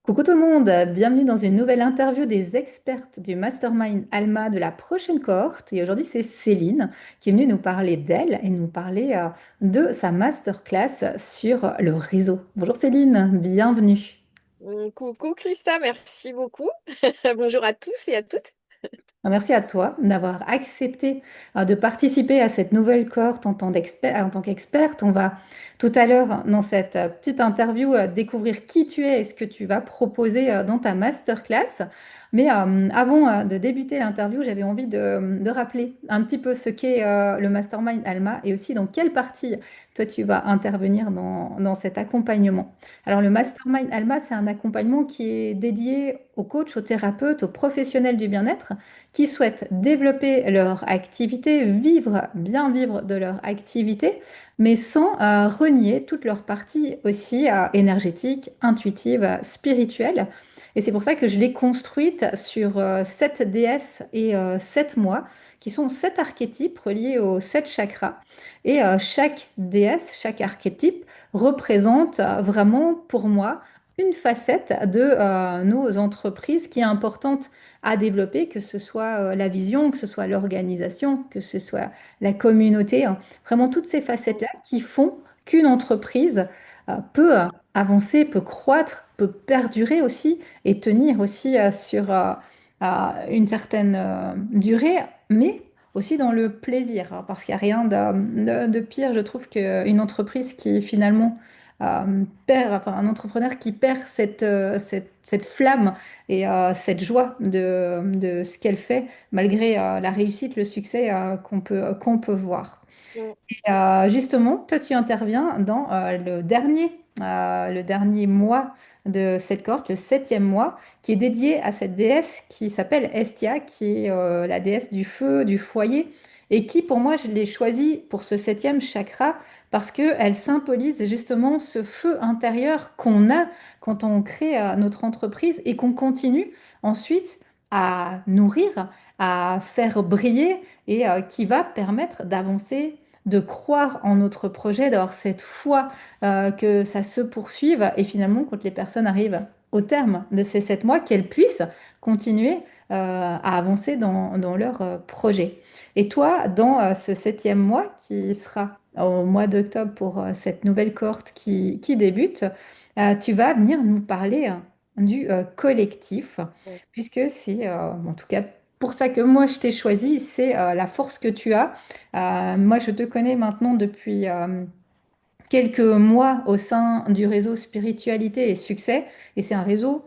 Coucou tout le monde, bienvenue dans une nouvelle interview des expertes du Mastermind Alma de la prochaine cohorte. Et aujourd'hui, c'est Céline qui est venue nous parler d'elle et nous parler de sa masterclass sur le réseau. Bonjour Céline, bienvenue. Coucou Christa, merci beaucoup. Bonjour à tous et à toutes. Merci à toi d'avoir accepté de participer à cette nouvelle cohorte en tant qu'experte. On va tout à l'heure, dans cette petite interview, découvrir qui tu es et ce que tu vas proposer dans ta masterclass. Mais avant de débuter l'interview, j'avais envie de rappeler un petit peu ce qu'est le Mastermind Alma et aussi dans quelle partie toi tu vas intervenir dans cet accompagnement. Alors, le Mastermind Alma, c'est un accompagnement qui est dédié aux coachs, aux thérapeutes, aux professionnels du bien-être qui souhaitent développer leur activité, bien vivre de leur activité, mais sans renier toute leur partie aussi énergétique, intuitive, spirituelle. Et c'est pour ça que je l'ai construite sur 7 déesses et 7 mois, qui sont 7 archétypes reliés aux 7 chakras. Et chaque déesse, chaque archétype représente vraiment pour moi une facette de nos entreprises qui est importante à développer, que ce soit la vision, que ce soit l'organisation, que ce soit la communauté, hein. Vraiment toutes ces facettes-là qui font qu'une entreprise peut avancer, peut croître, peut perdurer aussi et tenir aussi sur une certaine durée, mais aussi dans le plaisir, hein, parce qu'il n'y a rien de pire, je trouve, qu'une entreprise qui finalement enfin un entrepreneur qui perd cette flamme et cette joie de ce qu'elle fait, malgré la réussite, le succès qu'on peut voir. Mm. Et justement, toi, tu interviens dans le dernier mois de cette cohorte, le 7e mois, qui est dédié à cette déesse qui s'appelle Estia, qui est la déesse du feu, du foyer, et qui, pour moi, je l'ai choisie pour ce 7e chakra parce qu'elle symbolise justement ce feu intérieur qu'on a quand on crée notre entreprise et qu'on continue ensuite à nourrir, à faire briller et qui va permettre d'avancer, de croire en notre projet, d'avoir cette foi que ça se poursuive et finalement quand les personnes arrivent au terme de ces 7 mois, qu'elles puissent continuer à avancer dans leur projet. Et toi, dans ce 7e mois qui sera au mois d'octobre pour cette nouvelle cohorte qui débute, tu vas venir nous parler du collectif, puisque c'est en tout cas pour ça que moi je t'ai choisi, c'est la force que tu as. Moi, je te connais maintenant depuis quelques mois au sein du réseau Spiritualité et Succès, et c'est un réseau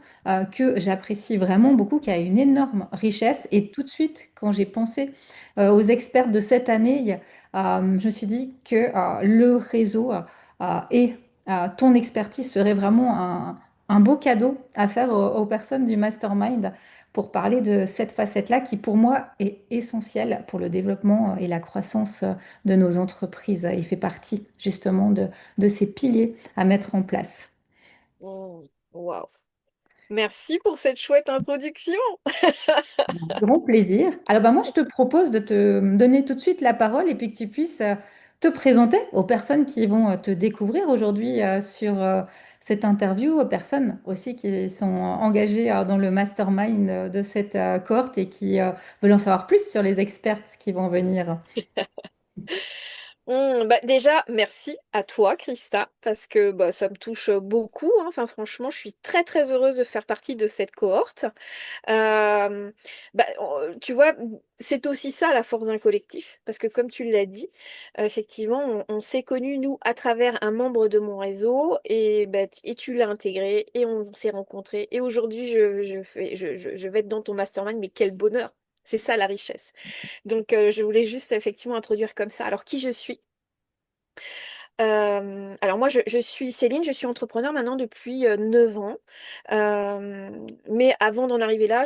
que j'apprécie vraiment beaucoup, qui a une énorme richesse. Et tout de suite, quand j'ai pensé aux experts de cette année, je me suis dit que le réseau et ton expertise serait vraiment un beau cadeau à faire aux personnes du mastermind pour parler de cette facette-là qui, pour moi, est essentielle pour le développement et la croissance de nos entreprises et fait partie justement de ces piliers à mettre en place. Mm. Waouh. Merci pour cette chouette introduction. Grand plaisir. Alors bah, moi, je te propose de te donner tout de suite la parole et puis que tu puisses te présenter aux personnes qui vont te découvrir aujourd'hui sur cette interview, aux personnes aussi qui sont engagées dans le mastermind de cette cohorte et qui veulent en savoir plus sur les experts qui vont venir. Bah déjà, merci à toi, Christa, parce que bah, ça me touche beaucoup, hein. Enfin, franchement, je suis très très heureuse de faire partie de cette cohorte. Euh, Tu vois, c'est aussi ça la force d'un collectif, parce que comme tu l'as dit, effectivement, on s'est connus, nous, à travers un membre de mon réseau, et, bah, et tu l'as intégré, et on s'est rencontrés, et aujourd'hui, je vais être dans ton mastermind, mais quel bonheur! C'est ça la richesse. Donc, je voulais juste effectivement introduire comme ça. Alors, qui je suis? Alors moi, je suis Céline, je suis entrepreneur maintenant depuis 9 ans. Euh, mais avant d'en arriver là,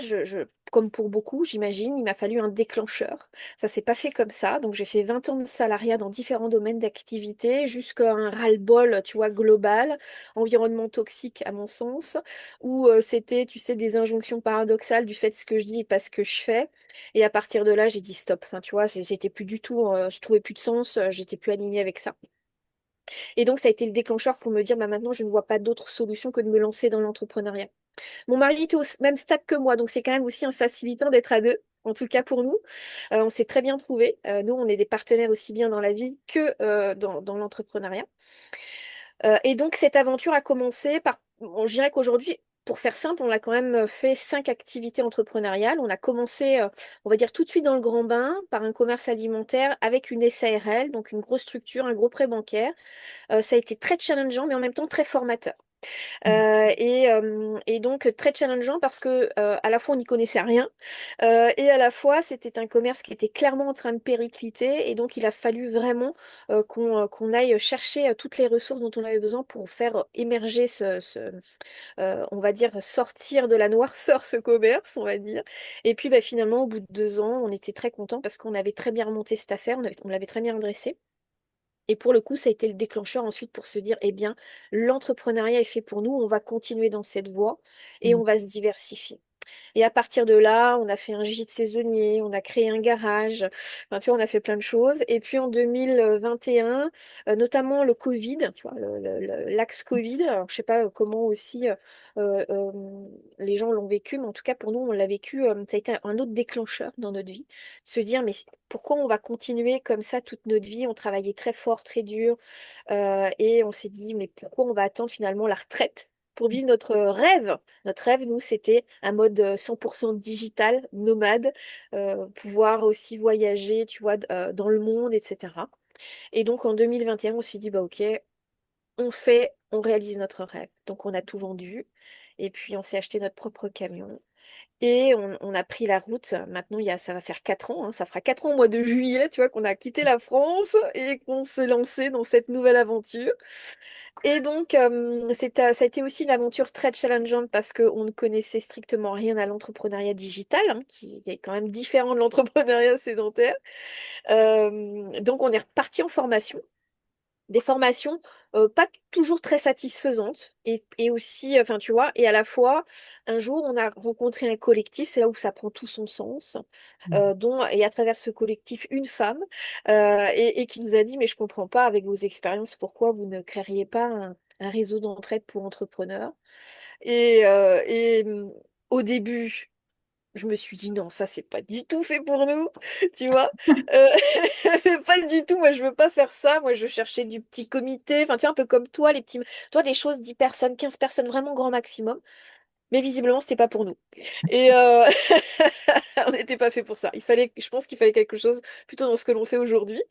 comme pour beaucoup, j'imagine, il m'a fallu un déclencheur. Ça s'est pas fait comme ça. Donc j'ai fait 20 ans de salariat dans différents domaines d'activité, jusqu'à un ras-le-bol, tu vois, global, environnement toxique à mon sens, où c'était, tu sais, des injonctions paradoxales du fait de ce que je dis et pas ce que je fais. Et à partir de là, j'ai dit stop. Enfin, tu vois, j'étais plus du tout, je trouvais plus de sens, j'étais plus alignée avec ça. Et donc, ça a été le déclencheur pour me dire, bah, maintenant, je ne vois pas d'autre solution que de me lancer dans l'entrepreneuriat. Mon mari était au même stade que moi, donc c'est quand même aussi un facilitant d'être à deux. En tout cas pour nous. On s'est très bien trouvés. Nous, on est des partenaires aussi bien dans la vie que dans l'entrepreneuriat. Et donc cette aventure a commencé par, bon, je dirais qu'aujourd'hui, pour faire simple, on a quand même fait 5 activités entrepreneuriales. On a commencé, on va dire tout de suite dans le grand bain, par un commerce alimentaire avec une SARL, donc une grosse structure, un gros prêt bancaire. Ça a été très challengeant, mais en même temps très formateur. Et donc très challengeant parce que à la fois on n'y connaissait rien et à la fois c'était un commerce qui était clairement en train de péricliter et donc il a fallu vraiment qu'on aille chercher toutes les ressources dont on avait besoin pour faire émerger on va dire sortir de la noirceur ce commerce, on va dire. Et puis bah, finalement au bout de 2 ans on était très contents parce qu'on avait très bien remonté cette affaire, on l'avait très bien redressée. Et pour le coup, ça a été le déclencheur ensuite pour se dire, eh bien, l'entrepreneuriat est fait pour nous, on va continuer dans cette voie et Mm. on va se diversifier. Et à partir de là, on a fait un gîte saisonnier, on a créé un garage, enfin, tu vois, on a fait plein de choses. Et puis en 2021, notamment le Covid, tu vois, l'axe Covid, alors, je sais pas comment aussi euh, euh, les gens l'ont vécu, mais en tout cas pour nous, on l'a vécu, ça a été un autre déclencheur dans notre vie. Se dire, mais pourquoi on va continuer comme ça toute notre vie? On travaillait très fort, très dur, et on s'est dit, mais pourquoi on va attendre finalement la retraite pour vivre notre rêve? Notre rêve, nous, c'était un mode 100% digital, nomade, pouvoir aussi voyager, tu vois, dans le monde, etc. Et donc en 2021, on s'est dit, bah ok, on réalise notre rêve. Donc on a tout vendu et puis on s'est acheté notre propre camion. Et on a pris la route. Maintenant, ça va faire 4 ans, hein. Ça fera 4 ans au mois de juillet, tu vois, qu'on a quitté la France et qu'on s'est lancé dans cette nouvelle aventure. Et donc, ça a été aussi une aventure très challengeante parce qu'on ne connaissait strictement rien à l'entrepreneuriat digital, hein, qui est quand même différent de l'entrepreneuriat sédentaire. Donc, on est reparti en formation. Des formations pas toujours très satisfaisantes et aussi, enfin tu vois, et à la fois, un jour, on a rencontré un collectif, c'est là où ça prend tout son sens, et à travers ce collectif, une femme, et qui nous a dit, mais je comprends pas, avec vos expériences, pourquoi vous ne créeriez pas un réseau d'entraide pour entrepreneurs. Et au début, je me suis dit non, ça c'est pas du tout fait pour nous, tu vois. Euh, mais pas du tout, moi je veux pas faire ça. Moi je cherchais du petit comité, enfin tu vois, un peu comme toi, toi les choses 10 personnes, 15 personnes, vraiment grand maximum. Mais visiblement c'était pas pour nous. Et on n'était pas fait pour ça. Je pense qu'il fallait quelque chose plutôt dans ce que l'on fait aujourd'hui.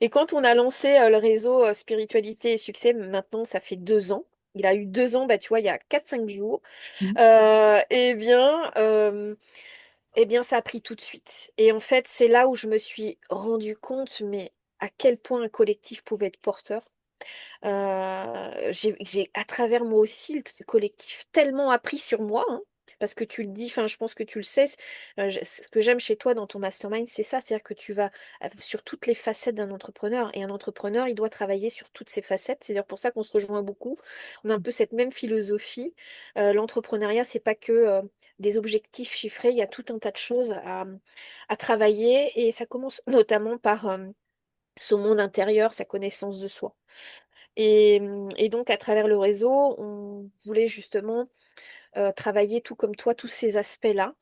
Et quand on a lancé le réseau Spiritualité et Succès, maintenant ça fait 2 ans. Il a eu 2 ans, bah, tu vois, il y a 4 5 jours. Mm. Eh bien, ça a pris tout de suite. Et en fait, c'est là où je me suis rendu compte, mais à quel point un collectif pouvait être porteur. À travers moi aussi, le collectif, tellement appris sur moi, hein, parce que tu le dis, enfin, je pense que tu le sais. Ce que j'aime chez toi dans ton mastermind, c'est ça, c'est-à-dire que tu vas sur toutes les facettes d'un entrepreneur. Et un entrepreneur, il doit travailler sur toutes ces facettes. C'est d'ailleurs pour ça qu'on se rejoint beaucoup. On a un peu cette même philosophie. L'entrepreneuriat, c'est pas que des objectifs chiffrés, il y a tout un tas de choses à travailler. Et ça commence notamment par son monde intérieur, sa connaissance de soi. Et donc, à travers le réseau, on voulait justement travailler tout comme toi, tous ces aspects-là,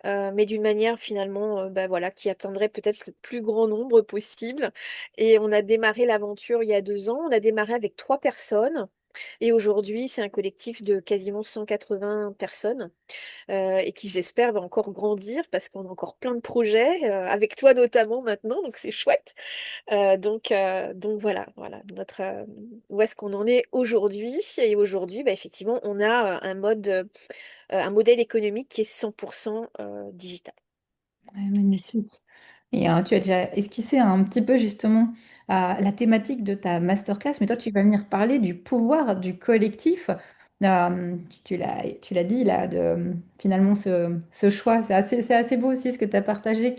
mais d'une manière finalement bah, voilà, qui atteindrait peut-être le plus grand nombre possible. Et on a démarré l'aventure il y a 2 ans. On a démarré avec 3 personnes. Et aujourd'hui, c'est un collectif de quasiment 180 personnes et qui, j'espère, va encore grandir parce qu'on a encore plein de projets, avec toi notamment maintenant, donc c'est chouette. Donc voilà, voilà où est-ce qu'on en est aujourd'hui. Et aujourd'hui, bah, effectivement, on a un modèle économique qui est 100% digital. Ouais, magnifique. Et tu as déjà esquissé un petit peu justement la thématique de ta masterclass, mais toi tu vas venir parler du pouvoir du collectif. Tu l'as dit là, finalement ce choix, c'est assez beau aussi ce que tu as partagé.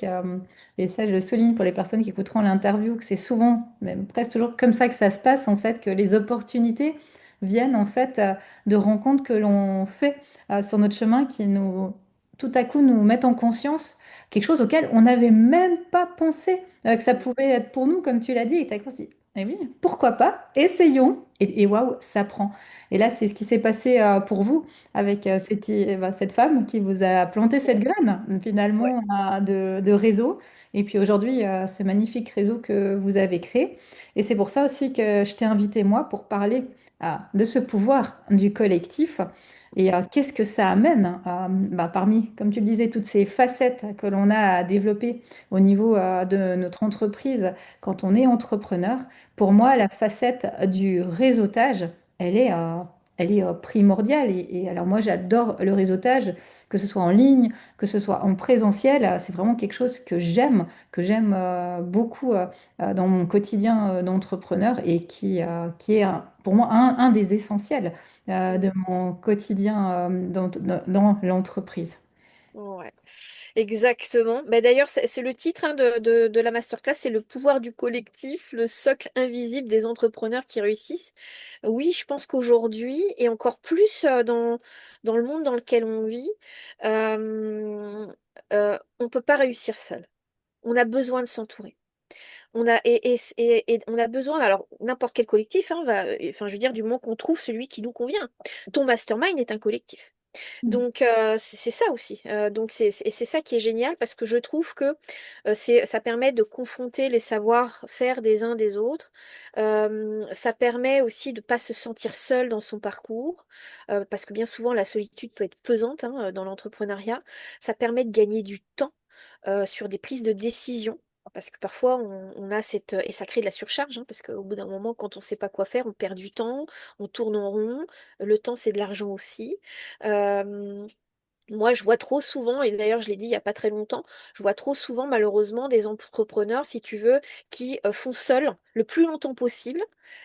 Et ça je le souligne pour les personnes qui écouteront l'interview, que c'est souvent, même presque toujours comme ça que ça se passe en fait, que les opportunités viennent en fait de rencontres que l'on fait sur notre chemin qui tout à coup nous mettent en conscience quelque chose auquel on n'avait même pas pensé que ça pouvait être pour nous, comme tu l'as dit. Et t'as dit, Eh oui, pourquoi pas? Essayons. Et waouh, ça prend. Et là, c'est ce qui s'est passé pour vous avec cette femme qui vous a planté cette Ouais. graine, Ouais. finalement, de réseau. Et puis aujourd'hui, ce magnifique réseau que vous avez créé. Et c'est pour ça aussi que je t'ai invité, moi, pour parler de ce pouvoir du collectif. Et qu'est-ce que ça amène parmi, comme tu le disais, toutes ces facettes que l'on a à développer au niveau de notre entreprise quand on est entrepreneur. Pour moi, la facette du réseautage, elle est, euh, elle est primordiale. Et alors moi, j'adore le réseautage, que ce soit en ligne, que ce soit en présentiel. C'est vraiment quelque chose que j'aime beaucoup dans mon quotidien d'entrepreneur et qui est pour moi un des essentiels de mon quotidien dans l'entreprise. Ouais, exactement. Bah, d'ailleurs, c'est le titre hein, de la masterclass, c'est le pouvoir du collectif, le socle invisible des entrepreneurs qui réussissent. Oui, je pense qu'aujourd'hui, et encore plus dans le monde dans lequel on vit, euh, on ne peut pas réussir seul. On a besoin de s'entourer. Et on a besoin, alors n'importe quel collectif, hein, enfin, je veux dire, du moment qu'on trouve celui qui nous convient. Ton mastermind est un collectif. Donc c'est ça aussi. Donc c'est ça qui est génial parce que je trouve que ça permet de confronter les savoir-faire des uns des autres. Ça permet aussi de ne pas se sentir seul dans son parcours parce que bien souvent la solitude peut être pesante hein, dans l'entrepreneuriat. Ça permet de gagner du temps sur des prises de décision. Parce que parfois, on a cette... Et ça crée de la surcharge, hein, parce qu'au bout d'un moment, quand on ne sait pas quoi faire, on perd du temps, on tourne en rond. Le temps, c'est de l'argent aussi. Euh, Moi, je vois trop souvent, et d'ailleurs je l'ai dit il n'y a pas très longtemps, je vois trop souvent malheureusement des entrepreneurs, si tu veux, qui font seuls le plus longtemps possible.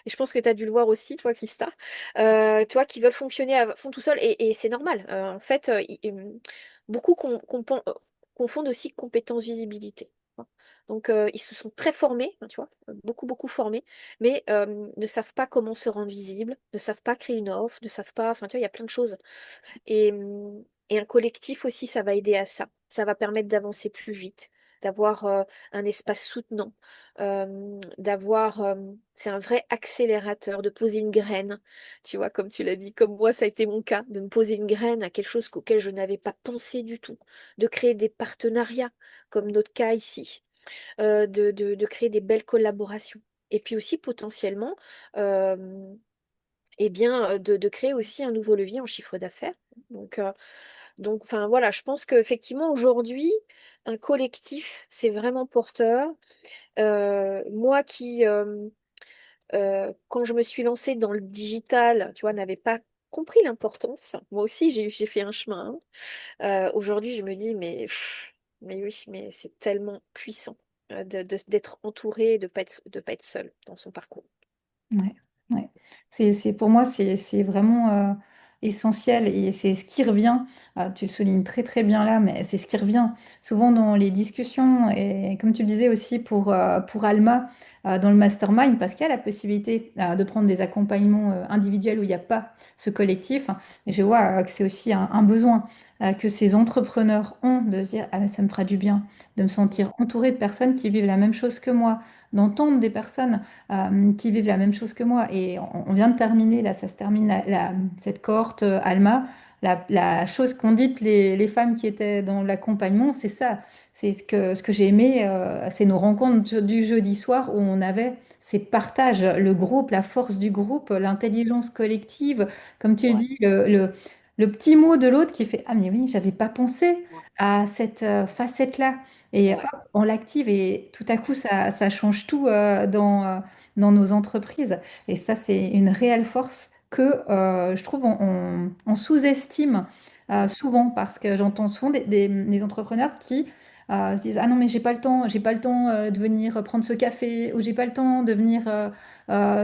Et je pense que tu as dû le voir aussi, toi, Christa. Toi, qui veulent fonctionner à fond tout seul, et c'est normal. En fait, beaucoup confondent aussi compétence visibilité. Donc, ils se sont très formés, hein, tu vois, beaucoup, beaucoup formés, mais ne savent pas comment se rendre visible, ne savent pas créer une offre, ne savent pas, enfin, tu vois, il y a plein de choses. Et un collectif aussi, ça va aider à ça. Ça va permettre d'avancer plus vite, d'avoir un espace soutenant, c'est un vrai accélérateur, de poser une graine, tu vois, comme tu l'as dit, comme moi, ça a été mon cas, de me poser une graine à quelque chose auquel je n'avais pas pensé du tout, de créer des partenariats, comme notre cas ici, de créer des belles collaborations. Et puis aussi potentiellement, euh, eh bien, de créer aussi un nouveau levier en chiffre d'affaires. Donc, enfin voilà, je pense qu'effectivement aujourd'hui, un collectif, c'est vraiment porteur. Moi qui, quand je me suis lancée dans le digital, tu vois, n'avais pas compris l'importance. Moi aussi, j'ai fait un chemin. Hein. Aujourd'hui, je me dis, mais oui, mais c'est tellement puissant d'être entouré, de pas être seul dans son parcours. Ouais, ouais. Pour moi, c'est vraiment essentiel et c'est ce qui revient, tu le soulignes très très bien là, mais c'est ce qui revient souvent dans les discussions et comme tu le disais aussi pour Alma dans le mastermind, parce qu'il y a la possibilité de prendre des accompagnements individuels où il n'y a pas ce collectif. Et je vois que c'est aussi un besoin que ces entrepreneurs ont de se dire, ah, mais ça me fera du bien de me sentir entouré de personnes qui vivent la même chose que moi, d'entendre des personnes qui vivent la même chose que moi. Et on vient de terminer, là, ça se termine, cette cohorte Alma. La chose qu'ont dite les femmes qui étaient dans l'accompagnement, c'est ça. C'est ce que j'ai aimé, c'est nos rencontres du jeudi soir où on avait ces partages, le groupe, la force du groupe, l'intelligence collective, comme tu le Ouais, dis, le petit mot de l'autre qui fait, ah mais oui, j'avais pas pensé ouais, à cette facette-là. Et hop, ouais, on l'active et tout à coup, ça change tout dans nos entreprises. Et ça, c'est une réelle force que je trouve on sous-estime ouais, souvent parce que j'entends souvent des entrepreneurs qui se disent, ah non, mais j'ai pas le temps de venir prendre ce café ou j'ai pas le temps de venir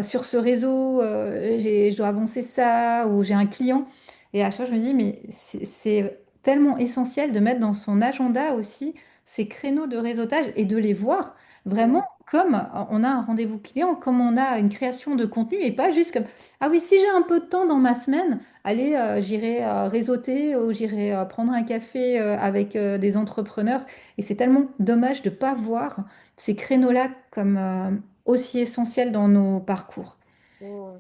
sur ce réseau, je dois avancer ça ou j'ai un client. Et à chaque fois, je me dis, mais c'est tellement essentiel de mettre dans son agenda aussi ces créneaux de réseautage et de les voir vraiment ouais, comme on a un rendez-vous client, comme on a une création de contenu et pas juste comme, ah oui, si j'ai un peu de temps dans ma semaine, allez, j'irai réseauter ou j'irai prendre un café avec des entrepreneurs. Et c'est tellement dommage de ne pas voir ces créneaux-là comme aussi essentiels dans nos parcours. Mm.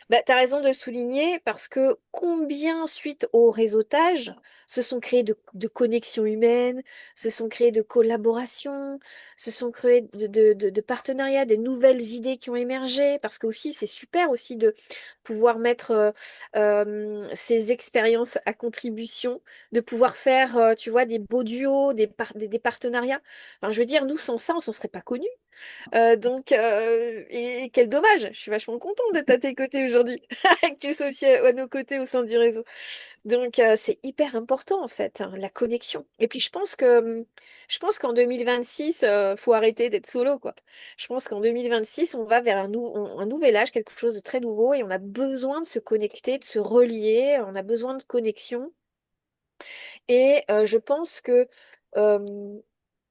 Bah, tu as raison de le souligner parce que combien, suite au réseautage, se sont créés de connexions humaines, se sont créés de collaborations, se sont créés de partenariats, des nouvelles idées qui ont émergé. Parce que aussi, c'est super aussi de pouvoir mettre ces expériences à contribution, de pouvoir faire, tu vois, des beaux duos, des partenariats. Enfin, je veux dire, nous, sans ça, on s'en serait pas connus. Et quel dommage, je suis vachement contente d'être à tes côtés aujourd'hui, que tu sois aussi à nos côtés au sein du réseau. C'est hyper important en fait, hein, la connexion. Et puis je pense qu'en 2026, faut arrêter d'être solo, quoi. Je pense qu'en 2026, on va vers un nouvel âge, quelque chose de très nouveau, et on a besoin de se connecter, de se relier, on a besoin de connexion. Et je pense que euh,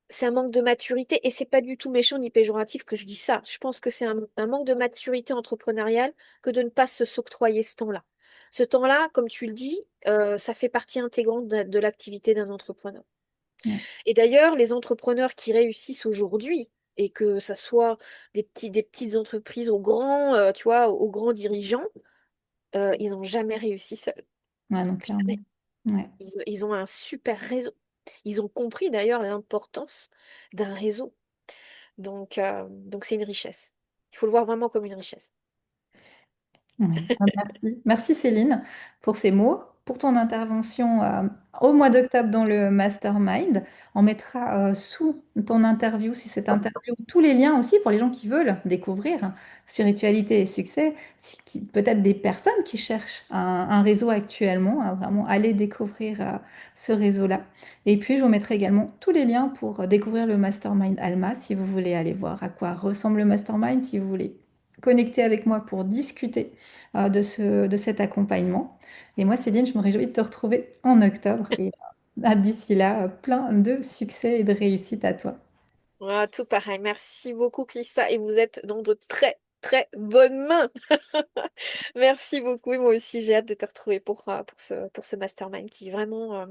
c'est un manque de maturité et c'est pas du tout méchant ni péjoratif que je dis ça. Je pense que c'est un manque de maturité entrepreneuriale que de ne pas se s'octroyer ce temps-là. Ce temps-là, comme tu le dis, ça fait partie intégrante de l'activité d'un entrepreneur. Ouais. Et d'ailleurs, les entrepreneurs qui réussissent aujourd'hui, et que ça soit des petites entreprises aux grands, tu vois, aux grands dirigeants, ils n'ont jamais réussi seuls. Ouais, non, Jamais. clairement. Ouais. Ils ont un super réseau. Ils ont compris d'ailleurs l'importance d'un réseau. Donc c'est une richesse. Il faut le voir vraiment comme une richesse. Ouais. Ah, merci. Merci Céline pour ces mots, pour ton intervention au mois d'octobre dans le Mastermind. On mettra sous ton interview, si cette interview, tous les liens aussi pour les gens qui veulent découvrir spiritualité et succès, peut-être des personnes qui cherchent un réseau actuellement, à vraiment aller découvrir ce réseau-là. Et puis, je vous mettrai également tous les liens pour découvrir le Mastermind Alma, si vous voulez aller voir à quoi ressemble le Mastermind, si vous voulez connecter avec moi pour discuter de cet accompagnement. Et moi, Céline, je me réjouis de te retrouver en octobre. Et d'ici là, plein de succès et de réussite à toi. Ah, tout pareil. Merci beaucoup, Christa. Et vous êtes dans de très, très bonnes mains. Merci beaucoup. Et moi aussi, j'ai hâte de te retrouver pour ce mastermind qui vraiment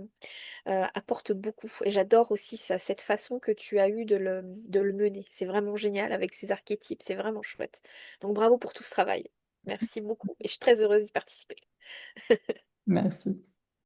apporte beaucoup. Et j'adore aussi cette façon que tu as eue de le mener. C'est vraiment génial avec ces archétypes. C'est vraiment chouette. Donc, bravo pour tout ce travail. Merci beaucoup. Et je suis très heureuse d'y participer. Merci.